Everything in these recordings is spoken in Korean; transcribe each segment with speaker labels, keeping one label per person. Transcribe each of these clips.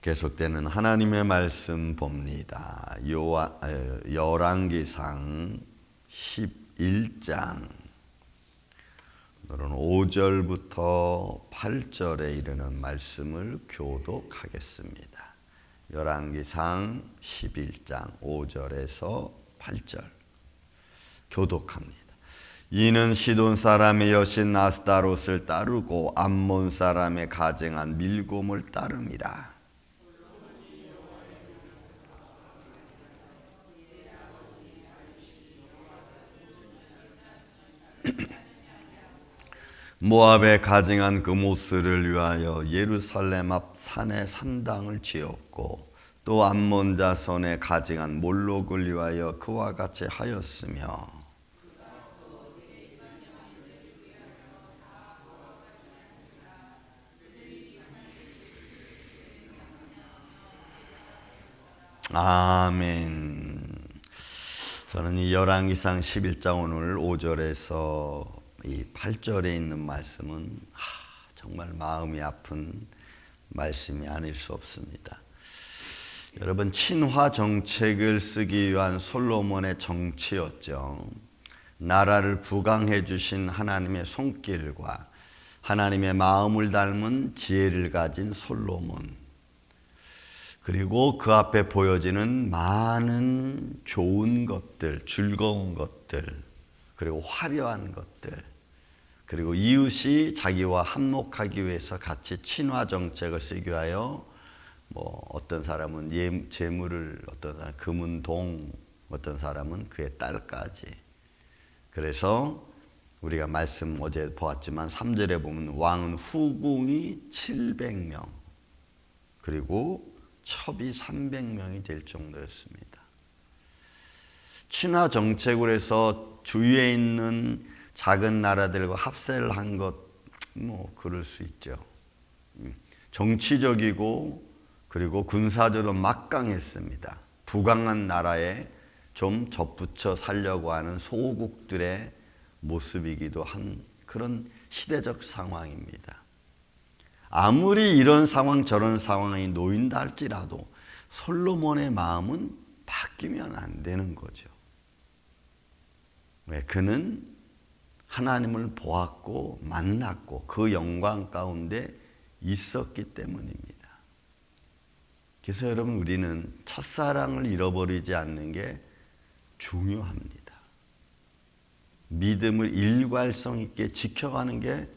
Speaker 1: 계속되는 하나님의 말씀 봅니다. 열왕기상 11장 오늘은 5절부터 8절에 이르는 말씀을 교독하겠습니다. 열왕기상 11장 5절에서 8절 교독합니다. 이는 시돈 사람의 여신 아스다롯을 따르고 암몬 사람의 가증한 밀곰을 따름이라. 모압에 가증한 그모스를 위하여 예루살렘 앞 산에 산당을 지었고 또 암몬 자손의 가증한 몰록을 위하여 그와 같이 하였으며 아멘. 저는 이 열왕기상 11장 오늘 5절에서 이 8절에 있는 말씀은 정말 마음이 아픈 말씀이 아닐 수 없습니다. 여러분, 친화 정책을 쓰기 위한 솔로몬의 정치였죠. 나라를 부강해 주신 하나님의 손길과 하나님의 마음을 닮은 지혜를 가진 솔로몬, 그리고 그 앞에 보여지는 많은 좋은 것들, 즐거운 것들, 그리고 화려한 것들, 그리고 이웃이 자기와 한몫하기 위해서 같이 친화 정책을 쓰기 위하여 어떤 사람은 재물을, 어떤 사람은 금은동, 어떤 사람은 그의 딸까지. 그래서 우리가 말씀 어제 보았지만 3절에 보면 왕은 후궁이 700명 그리고 첩이 300명이 될 정도였습니다. 친화 정책으로 해서 주위에 있는 작은 나라들과 합세를 한 것, 그럴 수 있죠. 정치적이고 그리고 군사적으로 막강했습니다. 부강한 나라에 좀 접붙여 살려고 하는 소국들의 모습이기도 한 그런 시대적 상황입니다. 아무리 이런 상황 저런 상황이 놓인다 할지라도 솔로몬의 마음은 바뀌면 안 되는 거죠. 왜? 그는 하나님을 보았고 만났고 그 영광 가운데 있었기 때문입니다. 그래서 여러분, 우리는 첫사랑을 잃어버리지 않는 게 중요합니다. 믿음을 일관성 있게 지켜가는 게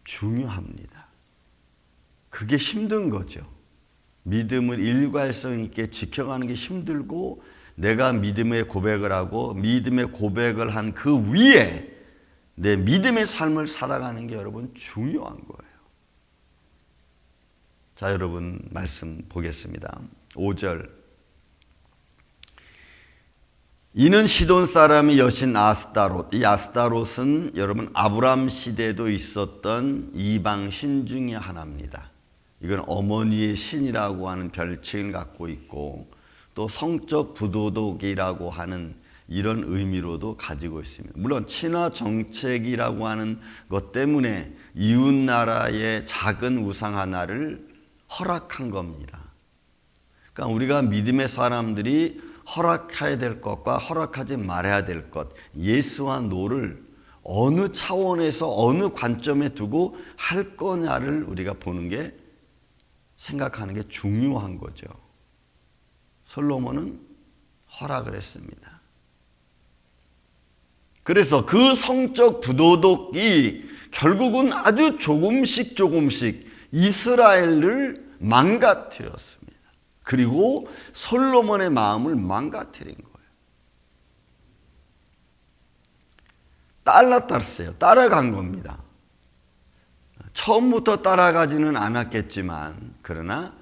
Speaker 1: 중요합니다. 그게 힘든 거죠. 믿음을 일관성 있게 지켜가는 게 힘들고, 내가 믿음의 고백을 하고 믿음의 고백을 한 그 위에 내 믿음의 삶을 살아가는 게 여러분 중요한 거예요. 자, 여러분 말씀 보겠습니다. 5절. 이는 시돈 사람의 여신 아스다롯. 이 아스다롯은 여러분 아브람 시대에도 있었던 이방 신 중에 하나입니다. 이건 어머니의 신이라고 하는 별칭을 갖고 있고 또 성적 부도덕이라고 하는 이런 의미로도 가지고 있습니다. 물론 친화 정책이라고 하는 것 때문에 이웃 나라의 작은 우상 하나를 허락한 겁니다. 그러니까 우리가 믿음의 사람들이 허락해야 될 것과 허락하지 말아야 될 것, 예스와 노를 어느 차원에서 어느 관점에 두고 할 거냐를 우리가 보는 게, 생각하는 게 중요한 거죠. 솔로몬은 허락을 했습니다. 그래서 그 성적 부도덕이 결국은 아주 조금씩 이스라엘을 망가뜨렸습니다. 그리고 솔로몬의 마음을 망가뜨린 거예요. 따라간 겁니다. 처음부터 따라가지는 않았겠지만, 그러나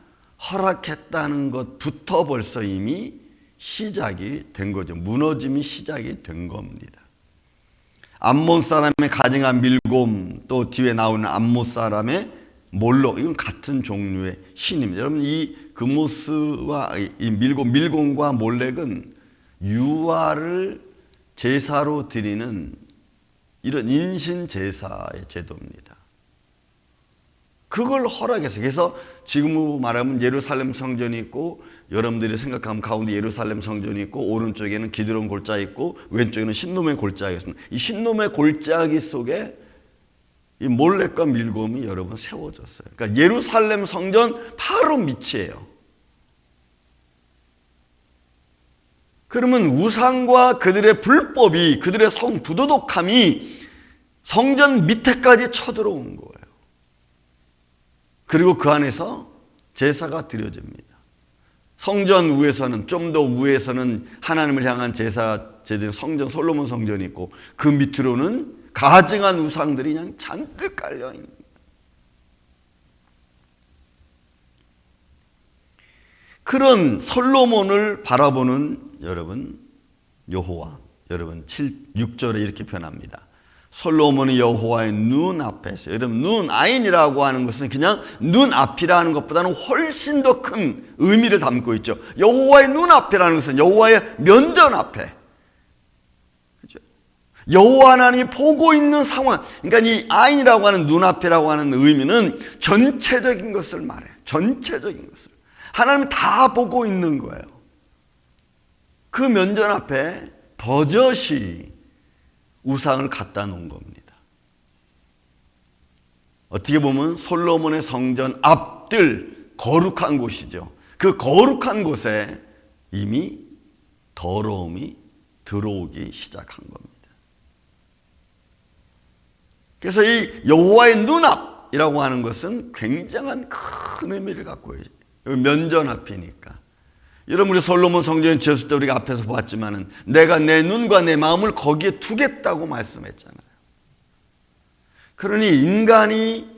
Speaker 1: 허락했다는 것부터 벌써 이미 시작이 된 거죠. 무너짐이 시작이 된 겁니다. 암몬 사람의 가증한 밀곰, 또 뒤에 나오는 암몬 사람의 몰록, 이건 같은 종류의 신입니다. 여러분, 이 그모스와 이 밀곰과 몰렉은 유아를 제사로 드리는 이런 인신 제사의 제도입니다. 그걸 허락했어요. 그래서 지금 말하면 예루살렘 성전이 있고, 여러분들이 생각하면 가운데 예루살렘 성전이 있고, 오른쪽에는 기드론 골짜기 있고, 왼쪽에는 신놈의 골짜기가 있습니다. 이 신놈의 골짜기 속에 이 몰렉과 밀곰이 여러분 세워졌어요. 그러니까 예루살렘 성전 바로 밑이에요. 그러면 우상과 그들의 불법이, 그들의 성부도덕함이 성전 밑에까지 쳐들어온 거예요. 그리고 그 안에서 제사가 드려집니다. 성전 위에서는, 좀 더 위에서는 하나님을 향한 제사 제대로 성전, 솔로몬 성전이 있고, 그 밑으로는 가증한 우상들이 그냥 잔뜩 깔려 있는 거예요. 그런 솔로몬을 바라보는 여러분 여호와, 여러분 6절에 이렇게 표현합니다. 솔로몬이 여호와의 눈 앞에서, 여러분 눈, 아인이라고 하는 것은 그냥 눈 앞이라는 것보다는 훨씬 더 큰 의미를 담고 있죠. 여호와의 눈 앞이라는 것은 여호와의 면전 앞에, 그죠? 여호와 하나님이 보고 있는 상황, 그러니까 이 아인이라고 하는 눈 앞이라고 하는 의미는 전체적인 것을 말해요. 전체적인 것을 하나님이 다 보고 있는 거예요. 그 면전 앞에 버젓이 우상을 갖다 놓은 겁니다. 어떻게 보면 솔로몬의 성전 앞들 거룩한 곳이죠. 그 거룩한 곳에 이미 더러움이 들어오기 시작한 겁니다. 그래서 이 여호와의 눈앞이라고 하는 것은 굉장한 큰 의미를 갖고 있어요. 면전 앞이니까. 여러분, 우리 솔로몬 성전 지었을 때 우리가 앞에서 보았지만은 내가 내 눈과 내 마음을 거기에 두겠다고 말씀했잖아요. 그러니 인간이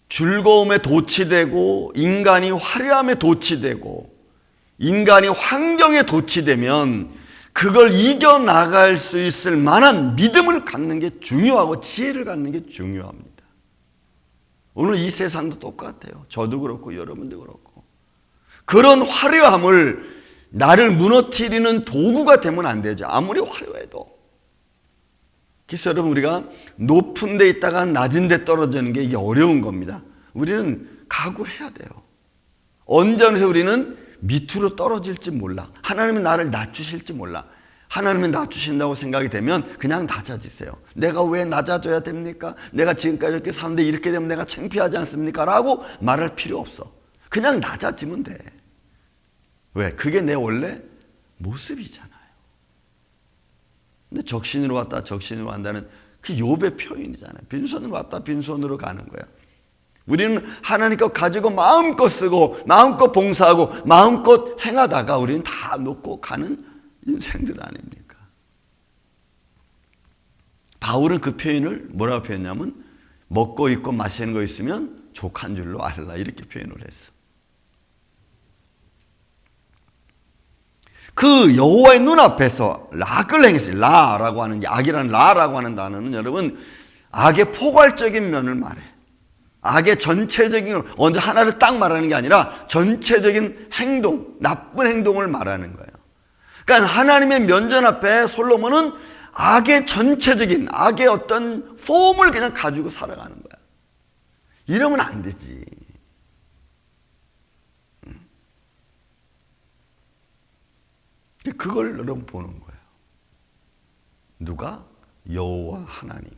Speaker 1: 즐거움에 도취되고, 인간이 화려함에 도취되고, 인간이 환경에 도취되면 그걸 이겨나갈 수 있을 만한 믿음을 갖는 게 중요하고, 지혜를 갖는 게 중요합니다. 오늘 이 세상도 똑같아요. 저도 그렇고 여러분도 그렇고. 그런 화려함을 나를 무너뜨리는 도구가 되면 안 되죠. 아무리 화려해도. 그래서 여러분, 우리가 높은 데 있다가 낮은 데 떨어지는 게 이게 어려운 겁니다. 우리는 각오해야 돼요. 언제어느새 우리는 밑으로 떨어질지 몰라. 하나님은 나를 낮추실지 몰라. 하나님은 낮추신다고 생각이 되면 그냥 낮아지세요. 내가 왜 낮아져야 됩니까? 내가 지금까지 이렇게 사는데 이렇게 되면 내가 창피하지 않습니까? 라고 말할 필요 없어. 그냥 낮아지면 돼. 왜? 그게 내 원래 모습이잖아요. 근데 적신으로 왔다 적신으로 간다는 그 욥의 표현이잖아요. 빈손으로 왔다 빈손으로 가는 거야. 우리는 하나님 것 가지고 마음껏 쓰고 마음껏 봉사하고 마음껏 행하다가 우리는 다 놓고 가는 인생들 아닙니까? 바울은 그 표현을 뭐라고 표현했냐면 먹고 입고 마시는 거 있으면 족한 줄로 알라, 이렇게 표현을 했어. 그 여호와의 눈앞에서 락을 행했어요. 라라고 하는, 악이라는 라라고 하는 단어는 여러분 악의 포괄적인 면을 말해. 악의 전체적인, 언제 하나를 딱 말하는 게 아니라 전체적인 행동, 나쁜 행동을 말하는 거예요. 그러니까 하나님의 면전 앞에 솔로몬은 악의 전체적인, 악의 어떤 폼을 그냥 가지고 살아가는 거야. 이러면 안 되지. 그걸 여러분 보는 거예요. 누가? 여호와 하나님이.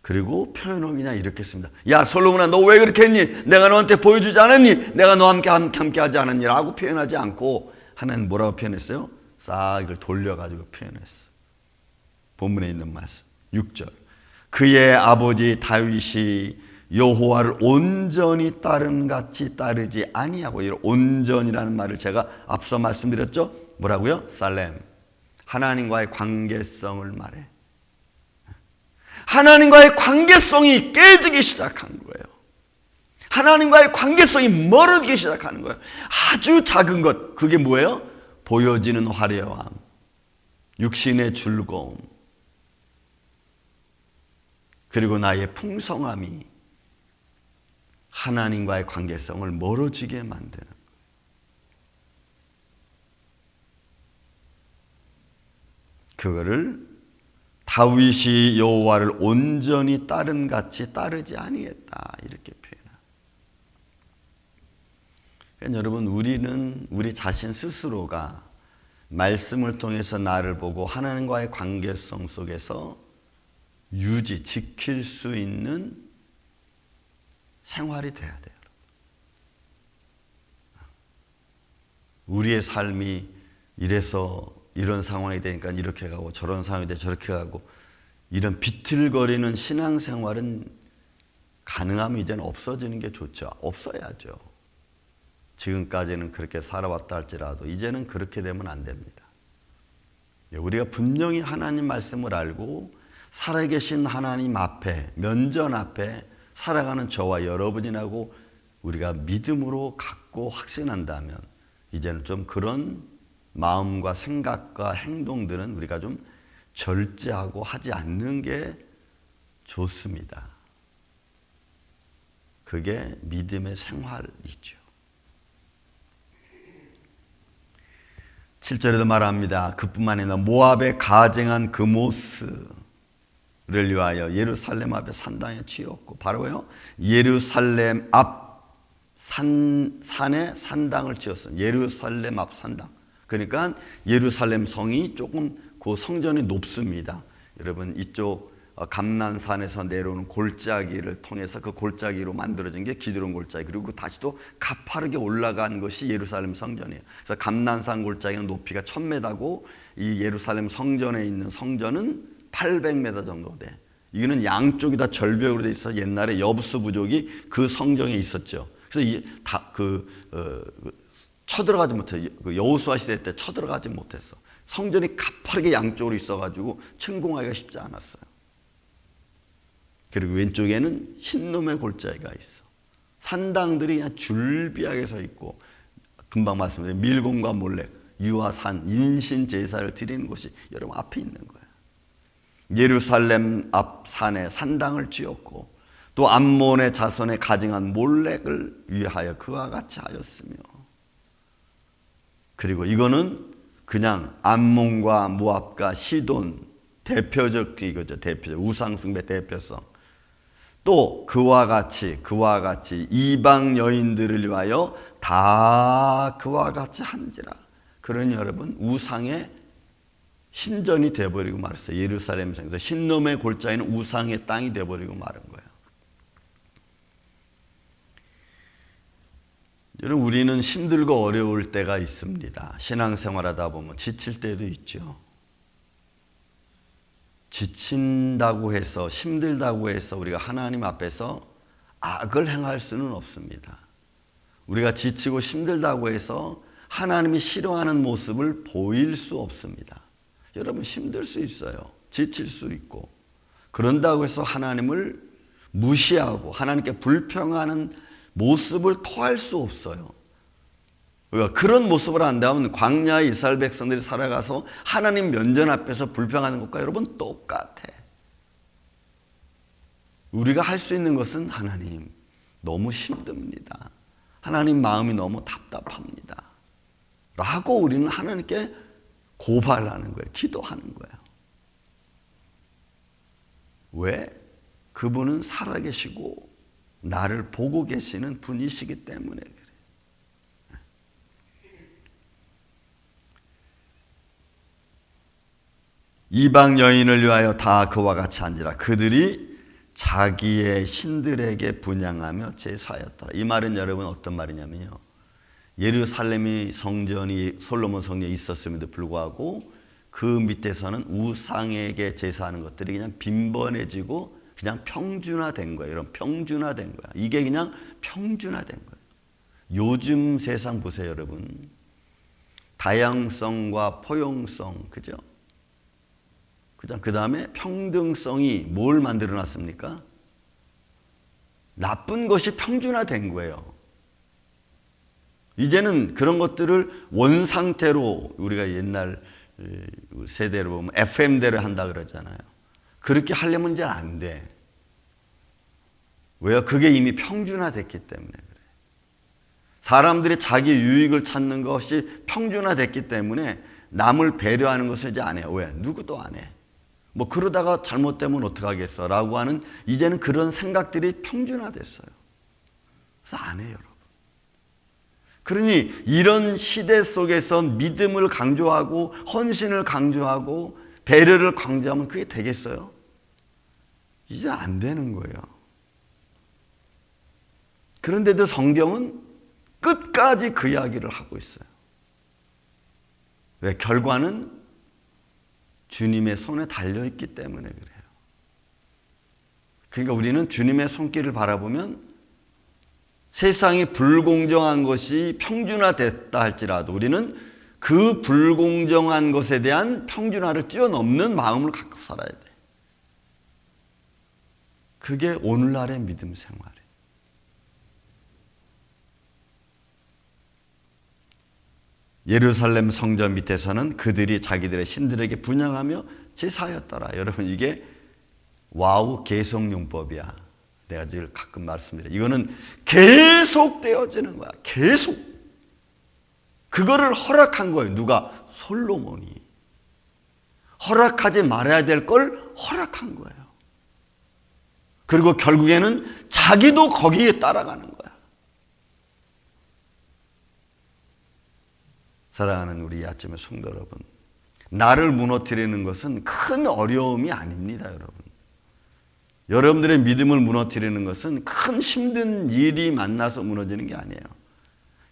Speaker 1: 그리고 표현을 그냥 이렇게 했습니다. 야 솔로몬아, 너 왜 그렇게 했니? 내가 너한테 보여주지 않았니? 내가 너와 함께 하지 않았니? 라고 표현하지 않고 하나님 뭐라고 표현했어요? 싹 이걸 돌려가지고 표현했어. 본문에 있는 말씀 6절. 그의 아버지 다윗이 여호와를 온전히 따름같이 따르지 아니하고, 이 온전이라는 말을 제가 앞서 말씀드렸죠. 뭐라고요? 살렘. 하나님과의 관계성을 말해. 하나님과의 관계성이 깨지기 시작한 거예요. 하나님과의 관계성이 멀어지기 시작하는 거예요. 아주 작은 것, 그게 뭐예요? 보여지는 화려함, 육신의 즐거움, 그리고 나의 풍성함이 하나님과의 관계성을 멀어지게 만드는 거예요. 그거를 다윗이 여호와를 온전히 따른 같이 따르지 아니했다 이렇게 표현합니다. 그러니까 여러분 우리는 우리 자신 스스로가 말씀을 통해서 나를 보고 하나님과의 관계성 속에서 지킬 수 있는 생활이 돼야 돼요. 우리의 삶이 이래서 이런 상황이 되니까 이렇게 가고 저런 상황이 되니까 저렇게 가고 이런 비틀거리는 신앙생활은 가능하면 이제는 없어지는 게 좋죠. 없어야죠. 지금까지는 그렇게 살아왔다 할지라도 이제는 그렇게 되면 안 됩니다. 우리가 분명히 하나님 말씀을 알고 살아계신 하나님 앞에 면전 앞에 살아가는 저와 여러분이라고 우리가 믿음으로 갖고 확신한다면 이제는 좀 그런 마음과 생각과 행동들은 우리가 좀 절제하고 하지 않는 게 좋습니다. 그게 믿음의 생활이죠. 7절에도 말합니다. 그뿐만 아니라 모압에 가증한 그모스를 위하여 예루살렘 앞에 산당에 치었고, 바로요 예루살렘 앞 산에 산당을 지었습니다. 예루살렘 앞 산당. 그러니까 예루살렘 성이 조금 그 성전이 높습니다. 여러분 이쪽 감난산에서 내려오는 골짜기를 통해서 그 골짜기로 만들어진 게 기드론 골짜기, 그리고 다시 또 가파르게 올라간 것이 예루살렘 성전이에요. 그래서 감난산 골짜기는 높이가 1000m고 이 예루살렘 성전에 있는 성전은 800m 정도 돼. 이거는 양쪽이 다 절벽으로 돼 있어. 옛날에 여부수 부족이 그 성전에 있었죠. 그래서 쳐들어가지 못해. 그 여호수아 시대 때 쳐들어가지 못했어. 성전이 가파르게 양쪽으로 있어가지고 침공하기가 쉽지 않았어요. 그리고 왼쪽에는 흰놈의 골짜기가 있어. 산당들이 그냥 줄비하게 서 있고, 금방 말씀드린 밀곰과 몰렉, 유아산, 인신 제사를 드리는 곳이 여러분 앞에 있는 거예요. 예루살렘 앞 산에 산당을 지었고, 또 암몬의 자손에 가증한 몰렉을 위하여 그와 같이 하였으며, 그리고 이거는 그냥 암몬과 모압과 시돈 대표적 이거죠. 대표적 우상숭배 대표성. 또 그와 같이 이방 여인들을 위하여 다 그와 같이 한지라. 그러니 여러분 우상의 신전이 되어버리고 말았어요. 예루살렘 성에서 흰놈의 골짜기는 우상의 땅이 되어버리고 말은 거예요. 여러분 우리는 힘들고 어려울 때가 있습니다. 신앙생활하다 보면 지칠 때도 있죠. 지친다고 해서 힘들다고 해서 우리가 하나님 앞에서 악을 행할 수는 없습니다. 우리가 지치고 힘들다고 해서 하나님이 싫어하는 모습을 보일 수 없습니다. 여러분 힘들 수 있어요. 지칠 수 있고. 그런다고 해서 하나님을 무시하고 하나님께 불평하는 모습을 토할 수 없어요. 그런 모습을 한다면 광야의 이스라엘 백성들이 살아가서 하나님 면전 앞에서 불평하는 것과 여러분 똑같아. 우리가 할 수 있는 것은 하나님 너무 힘듭니다. 하나님 마음이 너무 답답합니다. 라고 우리는 하나님께 고발하는 거예요. 기도하는 거예요. 왜? 그분은 살아계시고 나를 보고 계시는 분이시기 때문에 그래요. 이방 여인을 위하여 다 그와 같이 한지라. 그들이 자기의 신들에게 분향하며 제사하였더라. 이 말은 여러분 어떤 말이냐면요, 예루살렘이 성전이 솔로몬 성전이 있었음에도 불구하고 그 밑에서는 우상에게 제사하는 것들이 그냥 빈번해지고 그냥 평준화된 거예요. 여러분 평준화된 거야. 이게 그냥 평준화된 거예요. 요즘 세상 보세요, 여러분. 다양성과 포용성, 그죠? 그 다음에 평등성이 뭘 만들어 놨습니까? 나쁜 것이 평준화된 거예요. 이제는 그런 것들을 원상태로, 우리가 옛날 세대로 보면 FM대로 한다 그러잖아요. 그렇게 하려면 이제 안 돼. 왜요? 그게 이미 평준화됐기 때문에 그래. 사람들이 자기 유익을 찾는 것이 평준화됐기 때문에 남을 배려하는 것을 이제 안 해요. 왜? 누구도 안 해. 뭐 그러다가 잘못되면 어떡하겠어 라고 하는 이제는 그런 생각들이 평준화됐어요. 그래서 안 해요, 여러분. 그러니 이런 시대 속에서 믿음을 강조하고 헌신을 강조하고 배려를 강조하면 그게 되겠어요? 이제 안 되는 거예요. 그런데도 성경은 끝까지 그 이야기를 하고 있어요. 왜? 결과는 주님의 손에 달려있기 때문에 그래요. 그러니까 우리는 주님의 손길을 바라보면 세상이 불공정한 것이 평준화됐다 할지라도 우리는 그 불공정한 것에 대한 평준화를 뛰어넘는 마음을 갖고 살아야 돼. 그게 오늘날의 믿음 생활이에요. 예루살렘 성전 밑에서는 그들이 자기들의 신들에게 분향하며 제사하였더라. 여러분, 이게 와우 계속용법이야. 내가 늘 가끔 말씀드려요. 이거는 계속 되어지는 거야. 계속. 그거를 허락한 거예요. 누가? 솔로몬이. 허락하지 말아야 될 걸 허락한 거예요. 그리고 결국에는 자기도 거기에 따라가는 거야. 사랑하는 우리 아침의 성도 여러분, 나를 무너뜨리는 것은 큰 어려움이 아닙니다, 여러분. 여러분들의 믿음을 무너뜨리는 것은 큰 힘든 일이 만나서 무너지는 게 아니에요.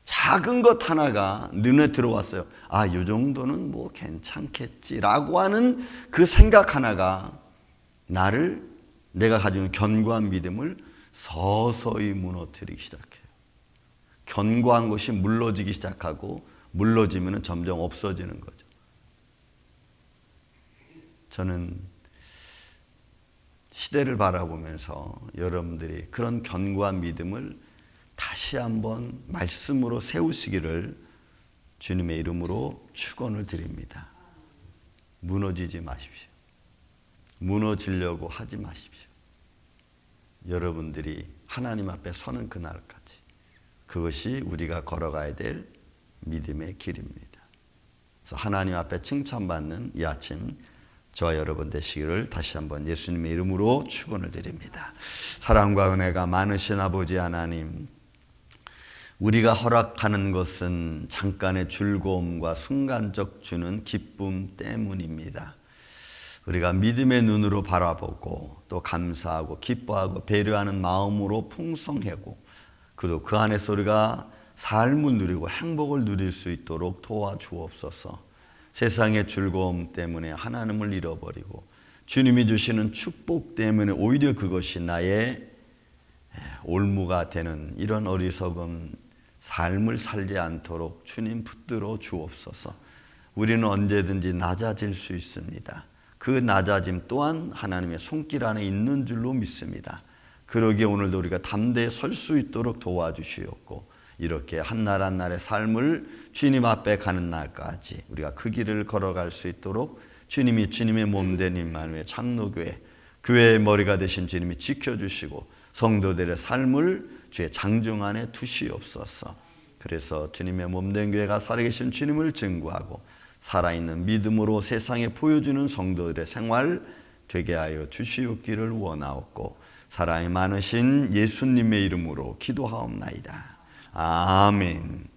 Speaker 1: 작은 것 하나가 눈에 들어왔어요. 아, 이 정도는 뭐 괜찮겠지라고 하는 그 생각 하나가 내가 가지고 있는 견고한 믿음을 서서히 무너뜨리기 시작해요. 견고한 것이 물러지기 시작하고 물러지면 점점 없어지는 거죠. 저는 시대를 바라보면서 여러분들이 그런 견고한 믿음을 다시 한번 말씀으로 세우시기를 주님의 이름으로 축원을 드립니다. 무너지지 마십시오. 무너지려고 하지 마십시오. 여러분들이 하나님 앞에 서는 그날까지 그것이 우리가 걸어가야 될 믿음의 길입니다. 그래서 하나님 앞에 칭찬받는 이 아침 저와 여러분 되시기를 다시 한번 예수님의 이름으로 축원을 드립니다. 사랑과 은혜가 많으신 아버지 하나님, 우리가 허락하는 것은 잠깐의 즐거움과 순간적 주는 기쁨 때문입니다. 우리가 믿음의 눈으로 바라보고 또 감사하고 기뻐하고 배려하는 마음으로 풍성하고 그 안에서 우리가 삶을 누리고 행복을 누릴 수 있도록 도와주옵소서. 세상의 즐거움 때문에 하나님을 잃어버리고 주님이 주시는 축복 때문에 오히려 그것이 나의 올무가 되는 이런 어리석은 삶을 살지 않도록 주님 붙들어 주옵소서. 우리는 언제든지 낮아질 수 있습니다. 그 낮아짐 또한 하나님의 손길 안에 있는 줄로 믿습니다. 그러기에 오늘도 우리가 담대히 설 수 있도록 도와주시옵고 이렇게 한 날 한 날의 삶을 주님 앞에 가는 날까지 우리가 그 길을 걸어갈 수 있도록 주님이 주님의 몸된 임마누엘 장로교회 교회의 머리가 되신 주님이 지켜주시고 성도들의 삶을 주의 장중 안에 두시옵소서. 그래서 주님의 몸된 교회가 살아계신 주님을 증거하고 살아있는 믿음으로 세상에 보여주는 성도들의 생활 되게 하여 주시옵기를 원하옵고 사랑이 많으신 예수님의 이름으로 기도하옵나이다. 아멘.